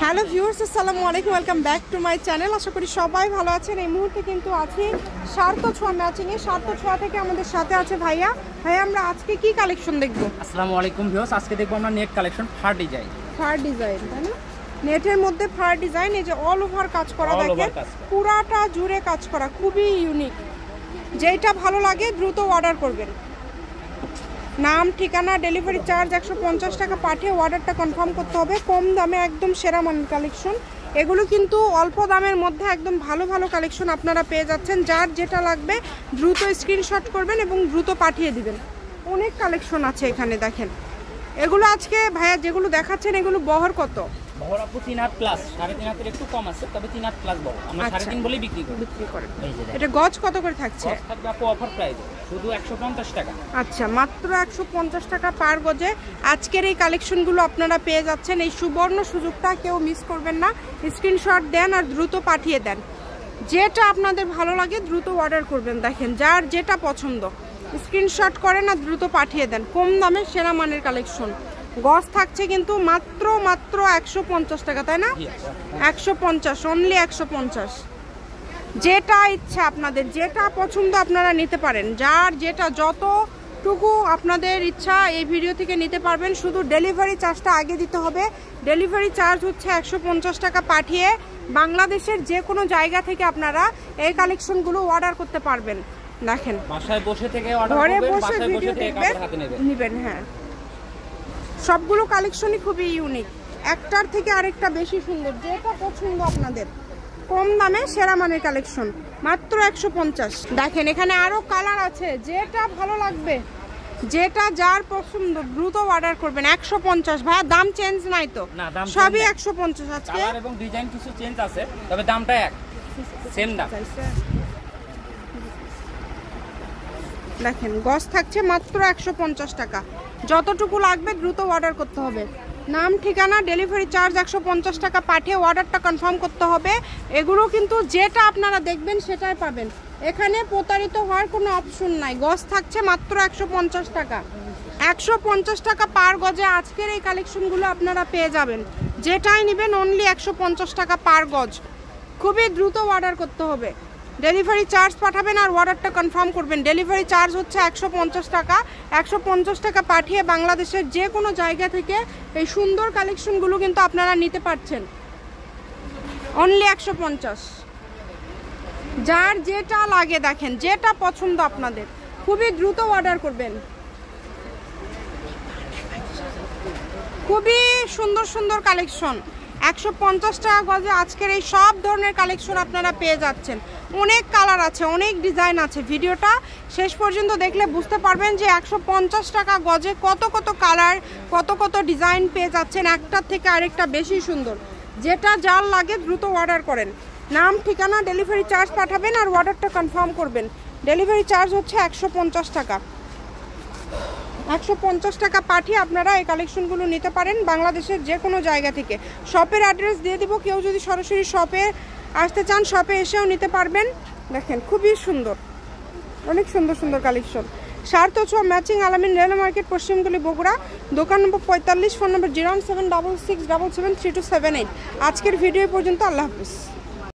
Hello viewers, আসসালামু আলাইকুম, welcome back to my channel. আশা করি সবাই ভালো আছেন। এই মুহূর্তে কিন্তু আছি সার্থ ছোঁয়া ম্যাচিংয়ে। সার্থ ছোঁয়া থেকে আমাদের সাথে আছে ভাইয়া। আমরা আজকে কি কালেকশন দেখব? আসসালামু আলাইকুম ভিউয়ার্স, আজকে দেখব আমরা নেট কালেকশন, ফার ডিজাইন। তাই না? নেটের মধ্যে ফার ডিজাইন, এই যে অল ওভার কাজ করা, দেখেন পুরাটা জুড়ে কাজ করা, খুবই ইউনিক। যেটা ভালো লাগে দ্রুত অর্ডার করবেন। নাম, ঠিকানা, ডেলিভারি চার্জ 150 টাকা পাঠিয়ে অর্ডারটা কনফার্ম করতে হবে। কম দামে একদম সেরা মানের কালেকশন। এগুলো কিন্তু অল্প দামের মধ্যে একদম ভালো ভালো কালেকশন আপনারা পেয়ে যাচ্ছেন। যার যেটা লাগবে দ্রুত স্ক্রিনশট করবেন এবং দ্রুত পাঠিয়ে দিবেন। অনেক কালেকশন আছে এখানে, দেখেন। এগুলো আজকে ভাইয়া যেগুলো দেখাচ্ছেন, এগুলো বহর কত? বহর আপু 3 হাত প্লাস, 3.5 এর একটু কম আছে, তবে 3 হাত প্লাস বহর। আমরা 3.5 বলেই বিক্রি করি। এটা গজ কত করে থাকছে? গজ থাকবে আপু অফার প্রাইস শুধু 150 টাকা। আচ্ছা, মাত্র 150 টাকা পার গজে আজকের এই কালেকশনগুলো আপনারা পেয়ে যাচ্ছেন। এই সুবর্ণ সুযোগটা কেউ মিস করবেন না। স্ক্রিনশট দেন আর দ্রুত পাঠিয়ে দেন। যেটা আপনাদের ভালো লাগে দ্রুত অর্ডার করবেন। দেখেন যার যেটা পছন্দ স্ক্রিনশট করেন আর দ্রুত পাঠিয়ে দেন। কম দামে সেরা মানের কালেকশন। গজ থাকছে কিন্তু মাত্র 150 টাকা, তাই না? 150, অনলি 150। যেটা ইচ্ছা আপনাদের, যেটা পছন্দ আপনারা নিতে পারেন। যার যেটা যতটুকু আপনাদের ইচ্ছা এই ভিডিও থেকে নিতে পারবেন। শুধু ডেলিভারি চার্জটা আগে দিতে হবে। ডেলিভারি চার্জ হচ্ছে 150 টাকা পাঠিয়ে বাংলাদেশের যে কোনো জায়গা থেকে আপনারা এই কালেকশনগুলো অর্ডার করতে পারবেন। দেখেন বাসায় বসে থেকে অর্ডার ঘরে করবেন, বসে বাসায় ভিডিও বসে থেকে হাতে নেবেন। হ্যাঁ, সবগুলো কালেকশনই খুবই ইউনিক, একটার থেকে আরেকটা বেশি সুন্দর। যেটা পছন্দ আপনাদের, কম দামে সেরা মানের কালেকশন, মাত্র 150। দেখেন এখানে আরো কালার আছে, যেটা ভালো লাগবে, যেটা যার পছন্দ দ্রুত অর্ডার করবেন। 150 ভাইয়া, দাম চেঞ্জ নাই তো? না, দাম সবই 150 আজকে। কালার এবং ডিজাইন কিছু চেঞ্জ আছে, তবে দামটা এক, সেম দাম। দেখেন গজ থাকছে মাত্র 150 টাকা। যতটুকু লাগবে দ্রুত অর্ডার করতে হবে। নাম, ঠিকানা, ডেলিভারি চার্জ 150 টাকা পাঠিয়ে অর্ডারটা কনফার্ম করতে হবে। এগুলো কিন্তু যেটা আপনারা দেখবেন সেটাই পাবেন। এখানে প্রতারিত হওয়ার কোনো অপশন নাই। গজ থাকছে মাত্র 150 টাকা। 150 টাকা পার গজে আজকের এই কালেকশনগুলো আপনারা পেয়ে যাবেন। যেটাই নেবেন অনলি 150 টাকা পার গজ। খুবই দ্রুত অর্ডার করতে হবে। ডেলিভারি চার্জ পাঠাবেন আর অর্ডারটা কনফার্ম করবেন। ডেলিভারি চার্জ হচ্ছে 150 টাকা। 150 টাকা পাঠিয়ে বাংলাদেশের যে কোনো জায়গা থেকে এই সুন্দর কালেকশনগুলো কিন্তু আপনারা নিতে পারছেন। অনলি 150। যার যেটা লাগে, দেখেন যেটা পছন্দ আপনাদের, খুবই দ্রুত অর্ডার করবেন। খুবই সুন্দর সুন্দর কালেকশন। 150 টাকা গজে আজকের এই সব ধরনের কালেকশন আপনারা পেয়ে যাচ্ছেন। অনেক কালার আছে, অনেক ডিজাইন আছে। ভিডিওটা শেষ পর্যন্ত দেখলে বুঝতে পারবেন যে 150 টাকা গজে কত কত কালার, কত কত ডিজাইন পেয়ে যাচ্ছেন। একটার থেকে আরেকটা বেশি সুন্দর। যেটা যার লাগে দ্রুত অর্ডার করেন। নাম, ঠিকানা, ডেলিভারি চার্জ পাঠাবেন আর অর্ডারটা কনফার্ম করবেন। ডেলিভারি চার্জ হচ্ছে 150 টাকা। 150 টাকা পাঠিয়ে আপনারা এই কালেকশনগুলো নিতে পারেন বাংলাদেশের যে কোনো জায়গা থেকে। শপের অ্যাড্রেস দিয়ে দিব। কেউ যদি সরাসরি শপে আসতে চান শপে এসেও নিতে পারবেন। দেখেন খুবই সুন্দর, অনেক সুন্দর সুন্দর কালেকশন। সার্থ ছোঁয়া ম্যাচিং, আলামিন রেল মার্কেট, পশ্চিমগুলি, বগুড়া। দোকান নম্বর 45, ফোন নম্বর 01766773278। আজকের ভিডিও পর্যন্ত। আল্লাহ হাফিজ।